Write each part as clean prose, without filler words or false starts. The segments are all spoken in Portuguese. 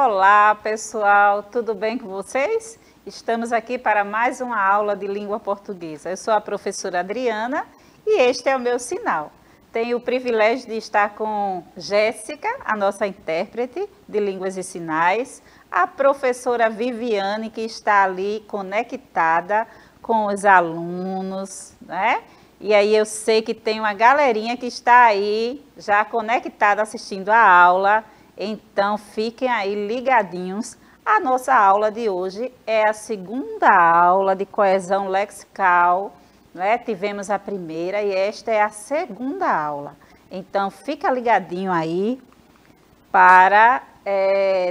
Olá, pessoal, tudo bem com vocês? Estamos aqui para mais uma aula de língua portuguesa. Eu sou a professora Adriana e este é o meu sinal. Tenho o privilégio de estar com Jéssica, a nossa intérprete de línguas e sinais, a professora Viviane, que está ali conectada com os alunos, né? E aí eu sei que tem uma galerinha que está aí já conectada assistindo a aula. Então, fiquem aí ligadinhos. A nossa aula de hoje é a segunda aula de coesão lexical, né? Tivemos a primeira e esta é a segunda aula. Então, fica ligadinho aí para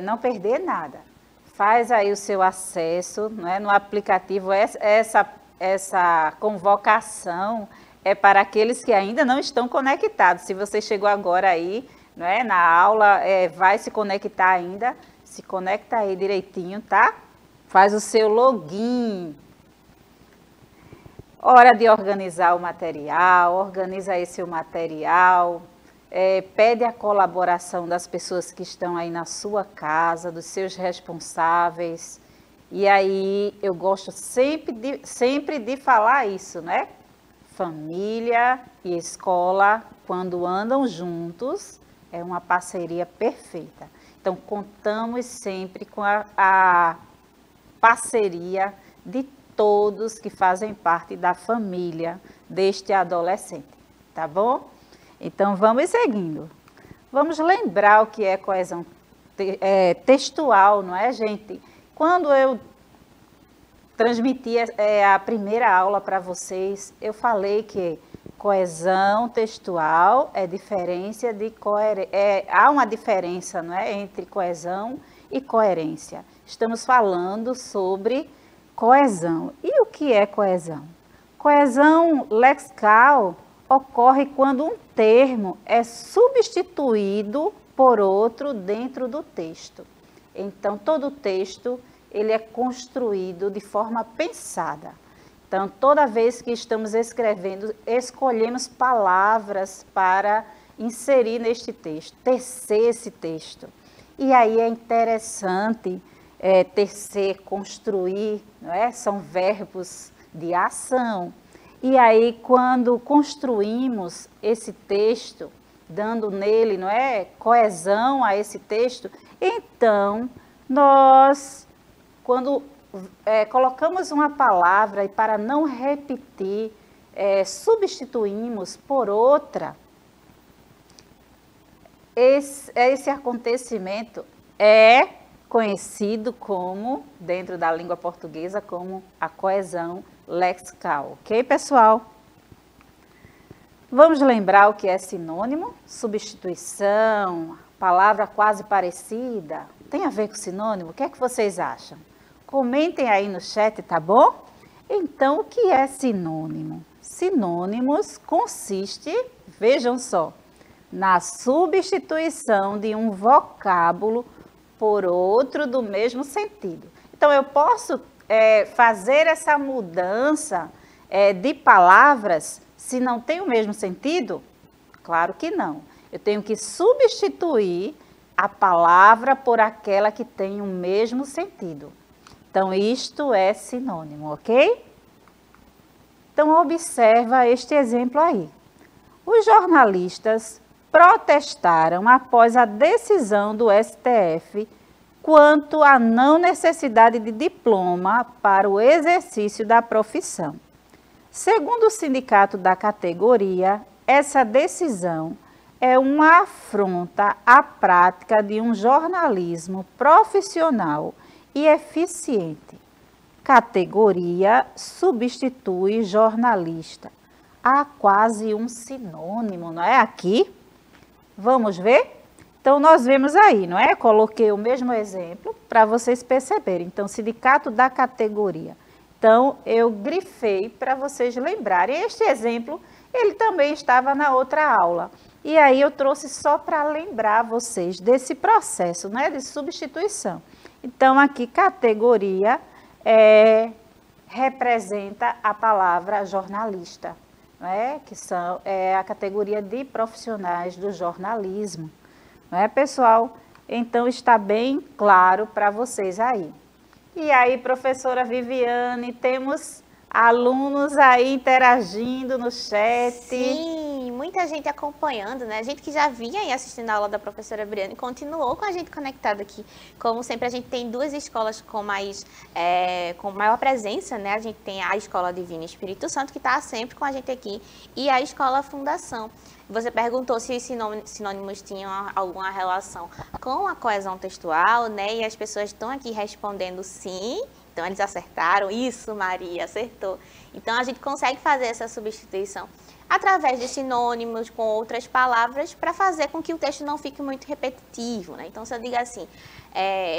não perder nada. Faz aí o seu acesso, né? No aplicativo. Essa convocação é para aqueles que ainda não estão conectados. Se você chegou agora aí, né, na aula, vai se conectar ainda, se conecta aí direitinho, tá? Faz o seu login. Hora de organizar o material, organiza aí seu material, pede a colaboração das pessoas que estão aí na sua casa, dos seus responsáveis. E aí eu gosto sempre de falar isso, né? Família e escola, quando andam juntos, é uma parceria perfeita. Então, contamos sempre com a parceria de todos que fazem parte da família deste adolescente, tá bom? Então, vamos seguindo. Vamos lembrar o que é coesão textual, não é, gente? Quando eu transmiti a primeira aula para vocês, eu falei que coesão textual é diferença de há uma diferença, não é, entre coesão e coerência. Estamos falando sobre coesão. E o que é coesão? Coesão lexical ocorre quando um termo é substituído por outro dentro do texto. Então, todo texto ele é construído de forma pensada. Então, toda vez que estamos escrevendo, escolhemos palavras para inserir neste texto, tecer esse texto. E aí é interessante tecer, construir, não é? São verbos de ação. E aí, quando construímos esse texto, dando nele, não é, coesão a esse texto, então nós, quando colocamos uma palavra e para não repetir, substituímos por outra, esse acontecimento é conhecido como, dentro da língua portuguesa, como a coesão lexical. Ok, pessoal? Vamos lembrar o que é sinônimo, substituição, palavra quase parecida. Tem a ver com sinônimo? O que é que vocês acham? Comentem aí no chat, tá bom? Então, o que é sinônimo? Sinônimos consiste, vejam só, na substituição de um vocábulo por outro do mesmo sentido. Então, eu posso fazer essa mudança de palavras se não tem o mesmo sentido? Claro que não. Eu tenho que substituir a palavra por aquela que tem o mesmo sentido. Então, isto é sinônimo, ok? Então, observa este exemplo aí. Os jornalistas protestaram após a decisão do STF quanto à não necessidade de diploma para o exercício da profissão. Segundo o sindicato da categoria, essa decisão é uma afronta à prática de um jornalismo profissional e eficiente. Categoria substitui jornalista. Há quase um sinônimo, não é? Aqui. Vamos ver? Então, nós vemos aí, não é? Coloquei o mesmo exemplo para vocês perceberem. Então, sindicato da categoria. Então, eu grifei para vocês lembrarem. Este exemplo, ele também estava na outra aula. E aí, eu trouxe só para lembrar vocês desse processo, né, de substituição. Então, aqui, categoria representa a palavra jornalista, não é? Que são a categoria de profissionais do jornalismo. Não é, pessoal? Então, está bem claro para vocês aí. E aí, professora Viviane, temos alunos aí interagindo no chat. Sim, muita gente acompanhando, né? A gente que já vinha aí assistindo a aula da professora Briane continuou com a gente conectado aqui. Como sempre, a gente tem duas escolas com maior presença, né? A gente tem a Escola Divina Espírito Santo, que está sempre com a gente aqui, e a Escola Fundação. Você perguntou se os sinônimos tinham alguma relação com a coesão textual, né? E as pessoas estão aqui respondendo sim. Então, eles acertaram. Isso, Maria, acertou. Então, a gente consegue fazer essa substituição através de sinônimos com outras palavras para fazer com que o texto não fique muito repetitivo, né? Então, se eu digo assim,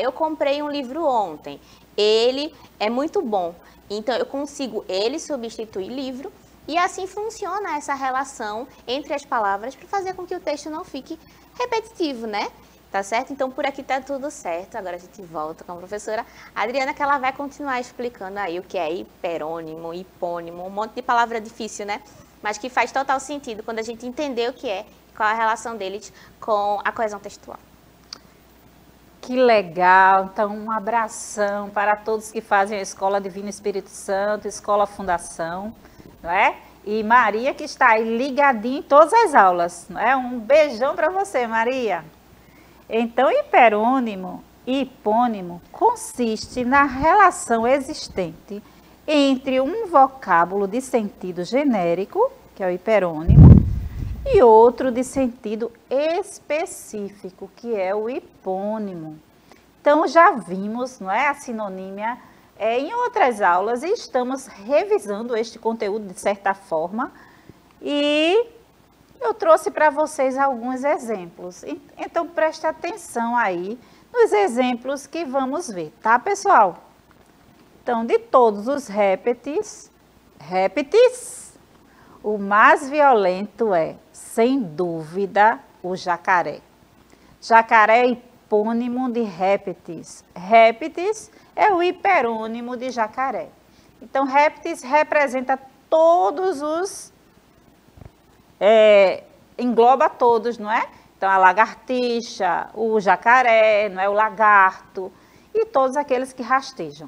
eu comprei um livro ontem, ele é muito bom. Então, eu consigo ele substituir livro e assim funciona essa relação entre as palavras para fazer com que o texto não fique repetitivo, né? Tá certo? Então, por aqui tá tudo certo. Agora a gente volta com a professora Adriana, que ela vai continuar explicando aí o que é hiperônimo, hipônimo, um monte de palavra difícil, né? Mas que faz total sentido quando a gente entender o que é, qual é a relação deles com a coesão textual. Que legal! Então, um abração para todos que fazem a Escola Divina Espírito Santo, Escola Fundação, não é? E Maria, que está aí ligadinha em todas as aulas, não é? Um beijão para você, Maria! Então, hiperônimo e hipônimo consiste na relação existente entre um vocábulo de sentido genérico, que é o hiperônimo, e outro de sentido específico, que é o hipônimo. Então, já vimos, não é, a sinonímia em outras aulas e estamos revisando este conteúdo de certa forma e eu trouxe para vocês alguns exemplos, então preste atenção aí nos exemplos que vamos ver, tá, pessoal? Então, de todos os répteis, o mais violento é, sem dúvida, o jacaré. Jacaré é hipônimo de répteis. Répteis é o hiperônimo de jacaré. Então, répteis representa todos os engloba todos, não é? Então, a lagartixa, o jacaré, não é? O lagarto e todos aqueles que rastejam,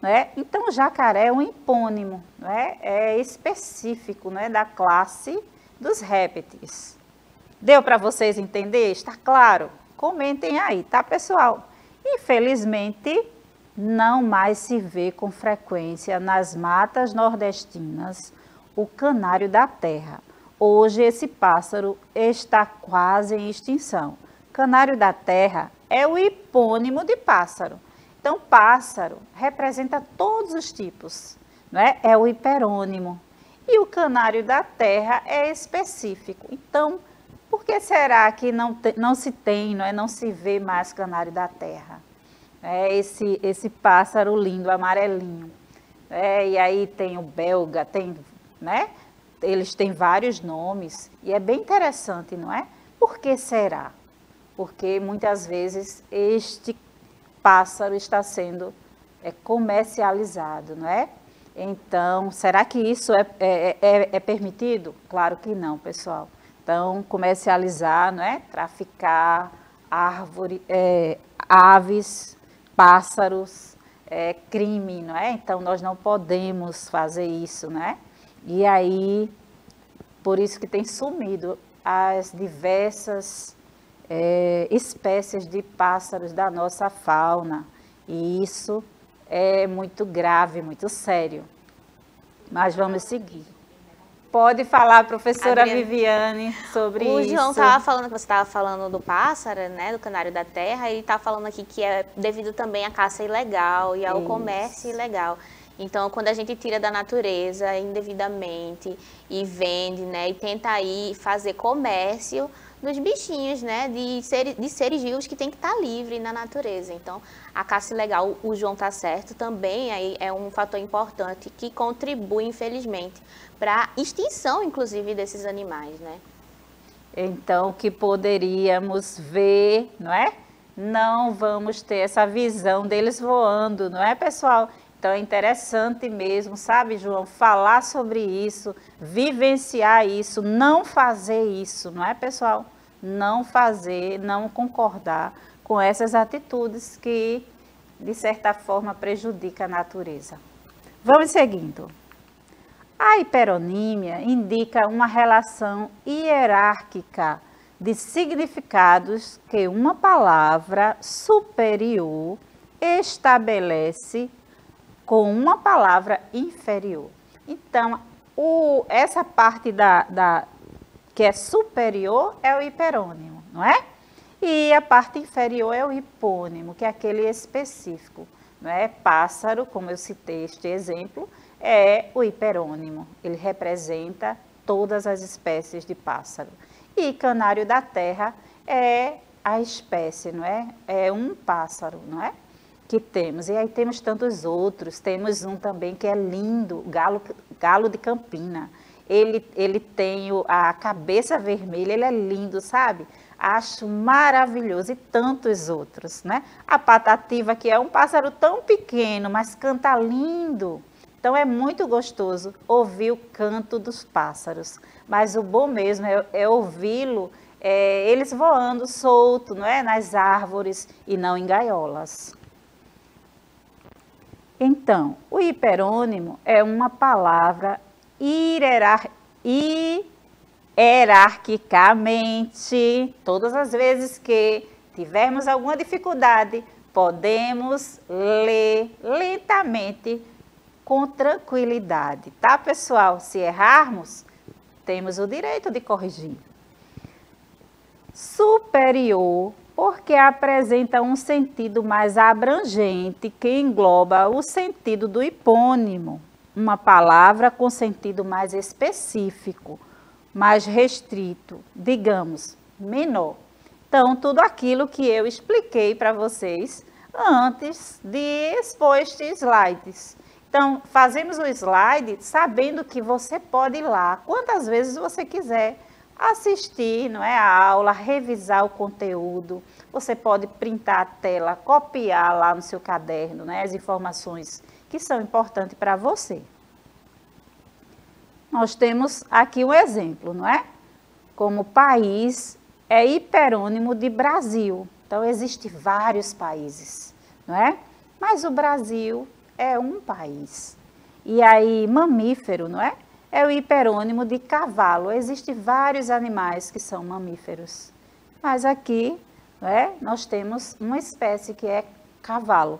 não é? Então, o jacaré é um hipônimo, não é? É específico, não é? Da classe dos répteis. Deu para vocês entender? Está claro? Comentem aí, tá, pessoal? Infelizmente, não mais se vê com frequência nas matas nordestinas o canário da terra. Hoje esse pássaro está quase em extinção. Canário da terra é o hipônimo de pássaro. Então, pássaro representa todos os tipos, não é? É o hiperônimo. E o canário da terra é específico. Então, por que será que não se tem, não se vê mais canário da terra? Esse pássaro lindo, amarelinho. E aí tem o belga, tem, né? Eles têm vários nomes e é bem interessante, não é? Por que será? Porque muitas vezes este pássaro está sendo comercializado, não é? Então, será que isso é permitido? Claro que não, pessoal. Então, comercializar, não é? Traficar aves, pássaros, é crime, não é? Então, nós não podemos fazer isso, não é? E aí, por isso que tem sumido as diversas espécies de pássaros da nossa fauna. E isso é muito grave, muito sério. Mas vamos seguir. Pode falar, professora Viviane, sobre isso. O João estava falando que você estava falando do pássaro, né, do canário da terra, e ele está falando aqui que é devido também à caça ilegal e ao comércio ilegal. Então, quando a gente tira da natureza indevidamente e vende, né, e tenta aí fazer comércio dos bichinhos, né, de seres vivos que tem que estar livre na natureza. Então, a caça ilegal, o João está certo, também aí é um fator importante que contribui, infelizmente, para a extinção, inclusive, desses animais, né? Então, que poderíamos ver, não é? Não vamos ter essa visão deles voando, não é, pessoal? Então, é interessante mesmo, sabe, João, falar sobre isso, vivenciar isso, não fazer isso, não é, pessoal? Não fazer, não concordar com essas atitudes que, de certa forma, prejudicam a natureza. Vamos seguindo. A hiperonímia indica uma relação hierárquica de significados que uma palavra superior estabelece com uma palavra inferior. Então, essa parte que é superior é o hiperônimo, não é? E a parte inferior é o hipônimo, que é aquele específico, não é? Pássaro, como eu citei este exemplo, é o hiperônimo. Ele representa todas as espécies de pássaro. E canário da terra é a espécie, não é? É um pássaro, não é? Que temos. E aí temos tantos outros. Temos um também que é lindo, galo de Campina. Ele tem a cabeça vermelha, ele é lindo, sabe? Acho maravilhoso. E tantos outros, né? A patativa, que é um pássaro tão pequeno, mas canta lindo. Então é muito gostoso ouvir o canto dos pássaros. Mas o bom mesmo é ouvi-lo, eles voando solto, não é? Nas árvores e não em gaiolas. Então, o hiperônimo é uma palavra hierarquicamente, todas as vezes que tivermos alguma dificuldade, podemos ler lentamente, com tranquilidade, tá, pessoal? Se errarmos, temos o direito de corrigir. Superior, porque apresenta um sentido mais abrangente que engloba o sentido do hipônimo, uma palavra com sentido mais específico, mais restrito, digamos, menor. Então, tudo aquilo que eu expliquei para vocês antes de expor estes slides. Então, fazemos o slide sabendo que você pode ir lá, quantas vezes você quiser, assistir, não é, a aula, revisar o conteúdo. Você pode printar a tela, copiar lá no seu caderno, né, as informações que são importantes para você. Nós temos aqui um exemplo, não é? Como país é hiperônimo de Brasil. Então, existem vários países, não é? Mas o Brasil é um país. E aí, mamífero, não é? É o hiperônimo de cavalo. Existem vários animais que são mamíferos. Mas aqui, não é? Nós temos uma espécie que é cavalo.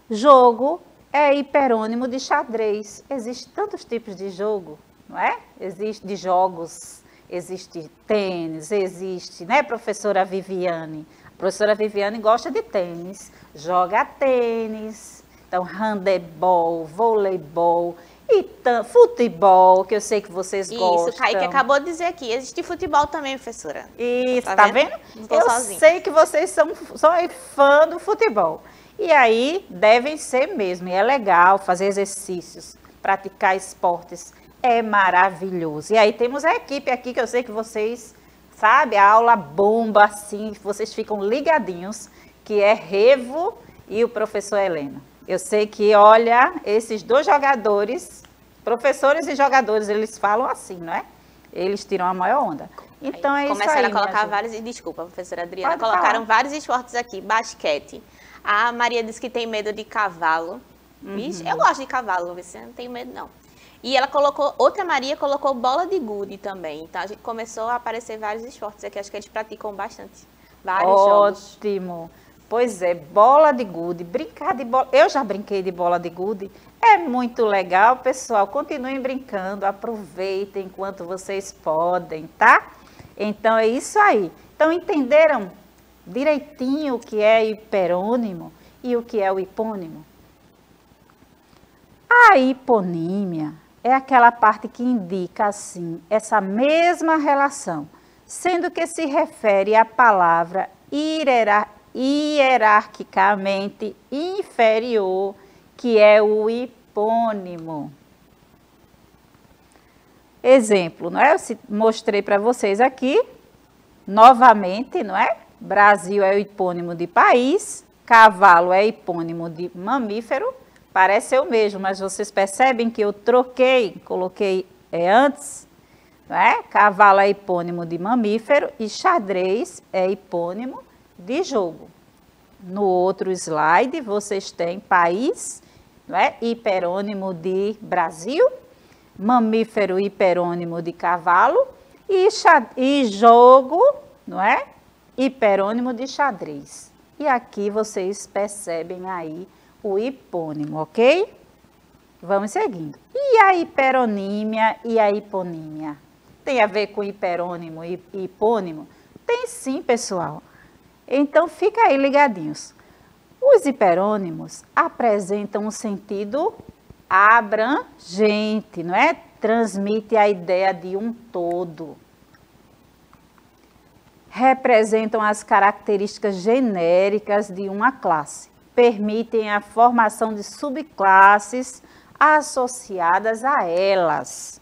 Jogo é hiperônimo de xadrez. Existem tantos tipos de jogo, não é? Existe de jogos, existe tênis, existe, né, professora Viviane? A professora Viviane gosta de tênis, joga tênis. Então, handebol, voleibol e futebol, que eu sei que vocês gostam. Isso, Kaique acabou de dizer aqui. Existe futebol também, professora. Isso, tá vendo? Não tô Eu sozinha. sei que vocês são fã do futebol. E aí, devem ser mesmo. E é legal fazer exercícios, praticar esportes. É maravilhoso. E aí, temos a equipe aqui, que eu sei que vocês, sabe, a aula bomba, assim, vocês ficam ligadinhos, que é Revo e o professor Helena. Eu sei que, olha, esses dois jogadores, professores e jogadores, eles falam assim, não é? Eles tiram a maior onda. Então, é isso aí. Começaram a colocar vários, e desculpa, professora Adriana, colocaram vários esportes aqui. Basquete. A Maria disse que tem medo de cavalo. Vixe, eu gosto de cavalo, você não tem medo, não. E ela colocou, outra Maria colocou bola de gude também. Então, a gente começou a aparecer vários esportes aqui. Acho que eles praticam bastante. Vários jogos. Ótimo. Pois é, bola de gude, brincar de bola. Eu já brinquei de bola de gude. É muito legal, pessoal. Continuem brincando, aproveitem enquanto vocês podem, tá? Então, é isso aí. Então, entenderam direitinho o que é hiperônimo e o que é o hipônimo? A hiponímia é aquela parte que indica, assim, essa mesma relação, sendo que se refere à palavra hierarquicamente inferior, que é o hipônimo. Exemplo, não é? Eu mostrei para vocês aqui, novamente, não é? Brasil é o hipônimo de país, cavalo é hipônimo de mamífero, parece o mesmo, mas vocês percebem que eu troquei, coloquei antes, não é? Cavalo é hipônimo de mamífero e xadrez é hipônimo de jogo. no outro slide, vocês têm país, não é? Hiperônimo de Brasil, mamífero hiperônimo de cavalo e jogo, não é? Hiperônimo de xadrez. E aqui vocês percebem aí o hipônimo, ok? Vamos seguindo. E a hiperonímia e a hiponímia? Tem a ver com hiperônimo e hipônimo? Tem sim, pessoal. Então, fica aí ligadinhos. Os hiperônimos apresentam um sentido abrangente, não é? Transmite a ideia de um todo. Representam as características genéricas de uma classe. Permitem a formação de subclasses associadas a elas.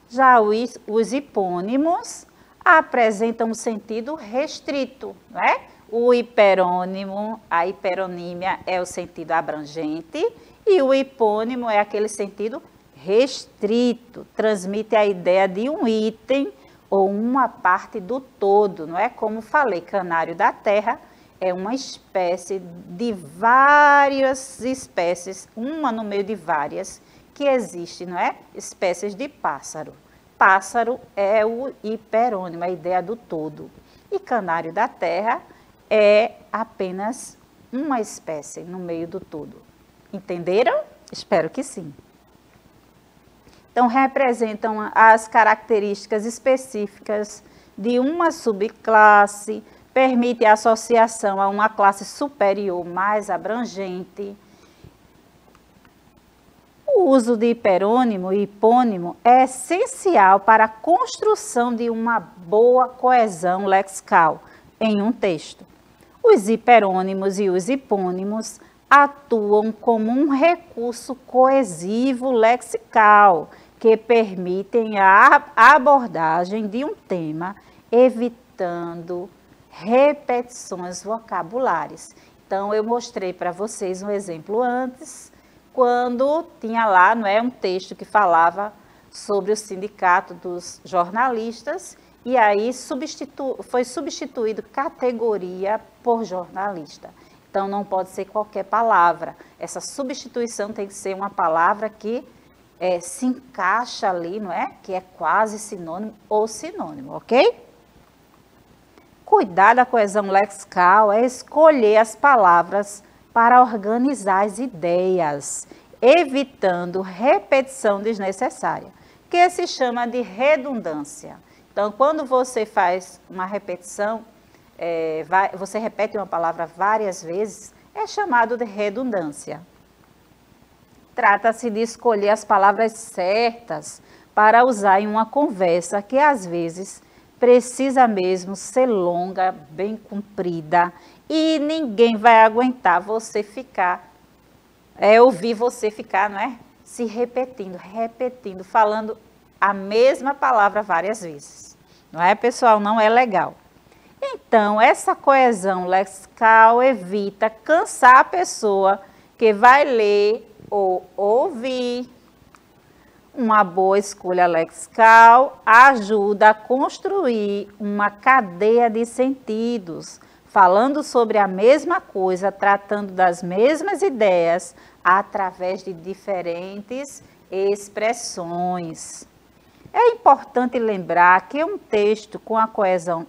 Já os hipônimos apresentam um sentido restrito, não é? O hiperônimo, a hiperonímia é o sentido abrangente e o hipônimo é aquele sentido restrito, transmite a ideia de um item ou uma parte do todo, não é? Como falei, canário da terra é uma espécie de várias espécies, uma no meio de várias, que existe, não é? Espécies de pássaro. Pássaro é o hiperônimo, a ideia do todo. E canário da terra é apenas uma espécie no meio do todo. Entenderam? Espero que sim. Então, representam as características específicas de uma subclasse, permite a associação a uma classe superior mais abrangente. O uso de hiperônimo e hipônimo é essencial para a construção de uma boa coesão lexical em um texto. Os hiperônimos e os hipônimos atuam como um recurso coesivo lexical que permitem a abordagem de um tema, evitando repetições vocabulares. Então, eu mostrei para vocês um exemplo antes, quando tinha lá, não é, um texto que falava sobre o sindicato dos jornalistas, e aí foi substituído categoria por jornalista. Então, não pode ser qualquer palavra. Essa substituição tem que ser uma palavra que se encaixa ali, não é? Que é quase sinônimo ou sinônimo, ok? Cuidar da coesão lexical é escolher as palavras para organizar as ideias, evitando repetição desnecessária, que se chama de redundância. Então, quando você faz uma repetição, você repete uma palavra várias vezes, é chamado de redundância. Trata-se de escolher as palavras certas para usar em uma conversa que, às vezes, precisa mesmo ser longa, bem comprida, e ninguém vai aguentar você ficar, ouvir você ficar, não é? Se repetindo, falando a mesma palavra várias vezes. Não é, pessoal? Não é legal. Então, essa coesão lexical evita cansar a pessoa que vai ler ou ouvir. Uma boa escolha lexical ajuda a construir uma cadeia de sentidos, falando sobre a mesma coisa, tratando das mesmas ideias, através de diferentes expressões. É importante lembrar que um texto com a coesão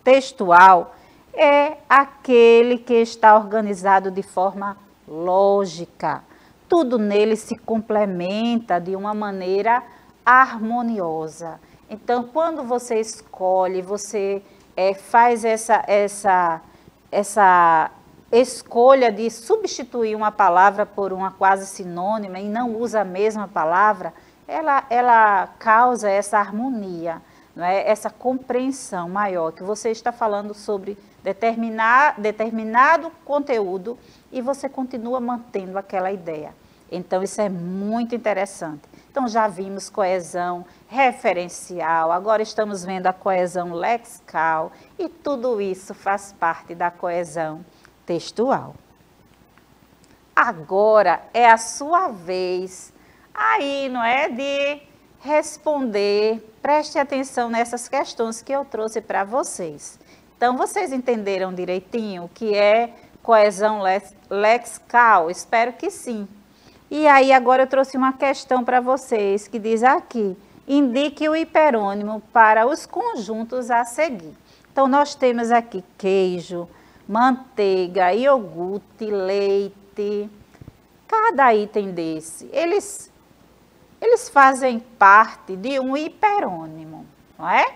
textual é aquele que está organizado de forma lógica. Tudo nele se complementa de uma maneira harmoniosa. Então, quando você escolhe, você faz essa escolha de substituir uma palavra por uma quase sinônima e não usa a mesma palavra, ela causa essa harmonia, não é? Essa compreensão maior, que você está falando sobre determinado conteúdo e você continua mantendo aquela ideia. Então, isso é muito interessante. Então, já vimos coesão referencial, agora estamos vendo a coesão lexical e tudo isso faz parte da coesão textual. Agora é a sua vez aí, não é, de responder. Preste atenção nessas questões que eu trouxe para vocês. Então, vocês entenderam direitinho o que é coesão lexical? Espero que sim. E aí, agora eu trouxe uma questão para vocês, que diz aqui, indique o hiperônimo para os conjuntos a seguir. Então, nós temos aqui queijo, manteiga, iogurte, leite. Cada item desse, eles fazem parte de um hiperônimo, não é?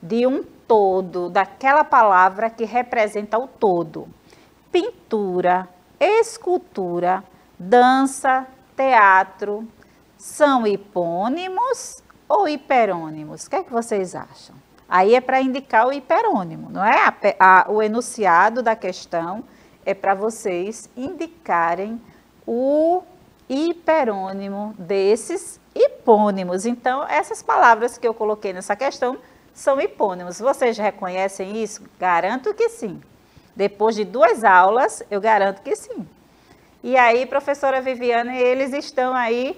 De um todo, daquela palavra que representa o todo. Pintura, escultura, dança, teatro, são hipônimos ou hiperônimos? O que é que vocês acham? Aí é para indicar o hiperônimo, não é? O enunciado da questão é para vocês indicarem o hiperônimo desses hipônimos. Então, essas palavras que eu coloquei nessa questão são hipônimos. Vocês reconhecem isso? Garanto que sim. Depois de 2 aulas, eu garanto que sim. E aí, professora Viviane, eles estão aí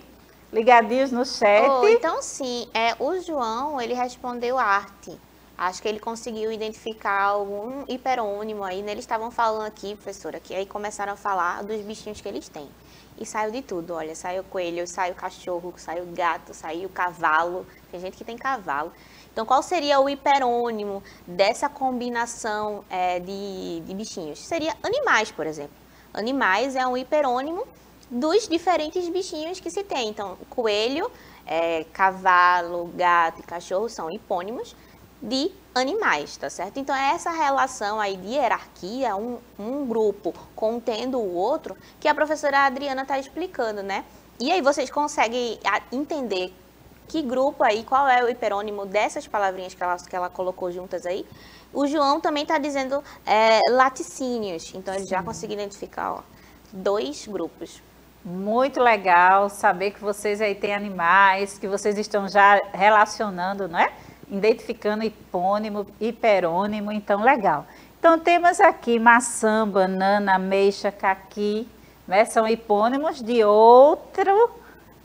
ligadinhos no chat. Então, sim, o João, ele respondeu arte. Acho que ele conseguiu identificar algum hiperônimo aí, né? Eles estavam falando aqui, professora, que aí começaram a falar dos bichinhos que eles têm. E saiu de tudo, olha, saiu coelho, saiu cachorro, saiu gato, saiu cavalo. Tem gente que tem cavalo. Então, qual seria o hiperônimo dessa combinação de bichinhos? Seria animais, por exemplo. Animais é um hiperônimo dos diferentes bichinhos que se tem. Então, coelho, cavalo, gato e cachorro são hipônimos de animais, tá certo? Então, é essa relação aí de hierarquia, um grupo contendo o outro, que a professora Adriana está explicando, né? E aí vocês conseguem entender que grupo aí, qual é o hiperônimo dessas palavrinhas que ela colocou juntas aí. O João também está dizendo laticínios, então ele já conseguiu identificar, ó, 2 grupos. Muito legal saber que vocês aí têm animais, que vocês estão já relacionando, não é? Identificando hipônimo, hiperônimo, então legal. Então temos aqui maçã, banana, ameixa, caqui, né? São hipônimos de outro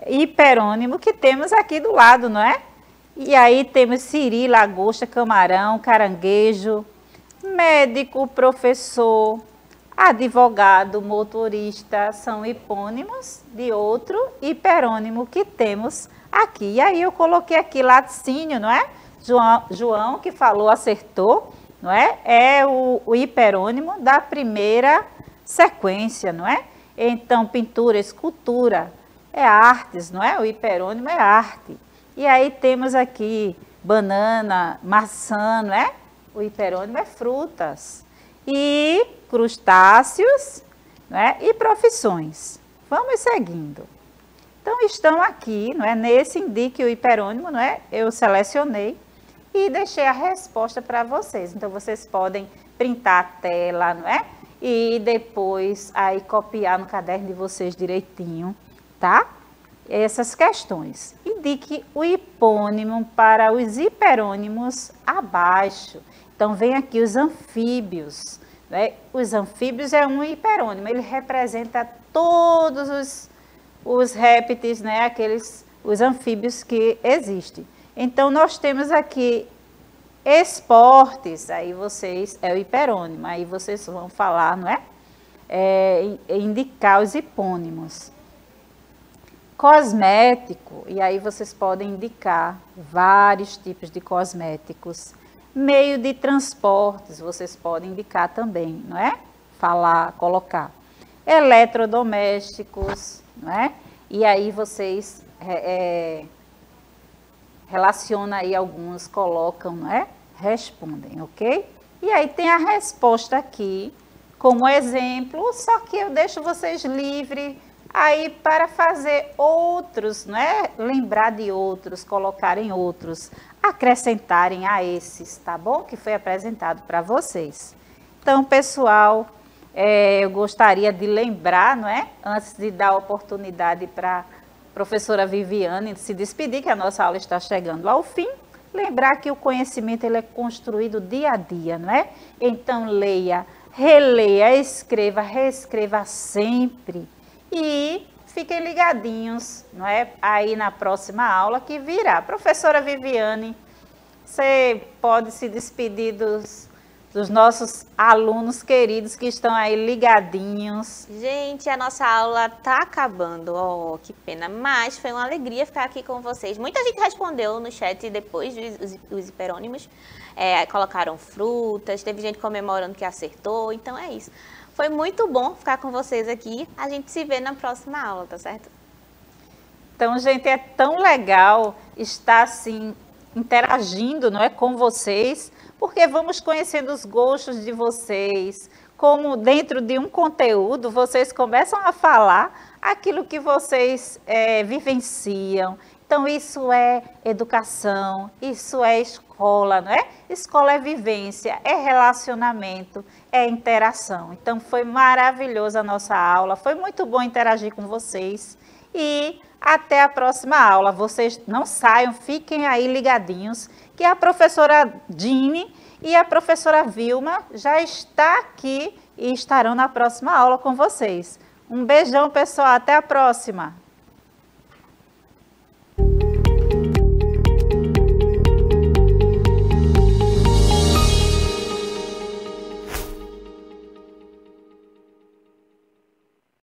hiperônimo que temos aqui do lado, não é? E aí temos siri, lagosta, camarão, caranguejo, médico, professor, advogado, motorista, são hipônimos de outro hiperônimo que temos aqui. E aí eu coloquei aqui laticínio, não é? João que falou, acertou, não é? É o hiperônimo da primeira sequência, não é? Então, pintura, escultura, é artes, não é? O hiperônimo é arte. E aí temos aqui banana, maçã, não é? O hiperônimo é frutas. E crustáceos, não é? E profissões. Vamos seguindo. Então, estão aqui, não é? Nesse indique o hiperônimo, não é? Eu selecionei e deixei a resposta para vocês. Então, vocês podem printar a tela, não é? E depois aí copiar no caderno de vocês direitinho, tá? Essas questões. Indique o hipônimo para os hiperônimos abaixo. Então, vem aqui os anfíbios, né? Os anfíbios é um hiperônimo, ele representa todos os répteis, né? Os anfíbios que existem. Então, nós temos aqui esportes, aí vocês, é o hiperônimo, aí vocês vão falar, não é? Indicar os hipônimos. Cosmético, e aí vocês podem indicar vários tipos de cosméticos. Meio de transportes, vocês podem indicar também, não é? Falar, colocar. Eletrodomésticos, não é? E aí vocês relacionam aí alguns, colocam, não é? Respondem, ok? E aí tem a resposta aqui, como exemplo, só que eu deixo vocês livres aí para fazer outros, né? Lembrar de outros, colocarem outros, acrescentarem a esses, tá bom? Que foi apresentado para vocês. Então, pessoal, eu gostaria de lembrar, não é? Antes de dar a oportunidade para a professora Viviane se despedir, que a nossa aula está chegando ao fim, lembrar que o conhecimento ele é construído dia a dia, não é? Então, leia, releia, escreva, reescreva sempre. E fiquem ligadinhos, não é? Aí na próxima aula que virá. Professora Viviane, você pode se despedir dos nossos alunos queridos que estão aí ligadinhos. Gente, a nossa aula tá acabando, oh, que pena, mas foi uma alegria ficar aqui com vocês. Muita gente respondeu no chat depois os hiperônimos, colocaram frutas, teve gente comemorando que acertou, então é isso. Foi muito bom ficar com vocês aqui, a gente se vê na próxima aula, tá certo? Então, gente, é tão legal estar assim, interagindo, não é, com vocês, porque vamos conhecendo os gostos de vocês, como dentro de um conteúdo vocês começam a falar aquilo que vocês vivenciam. Então, isso é educação, isso é escola, não é? Escola é vivência, é relacionamento, é interação. Então, foi maravilhosa a nossa aula, foi muito bom interagir com vocês e até a próxima aula. Vocês não saiam, fiquem aí ligadinhos, que a professora Dini e a professora Vilma já está aqui e estarão na próxima aula com vocês. Um beijão, pessoal, até a próxima!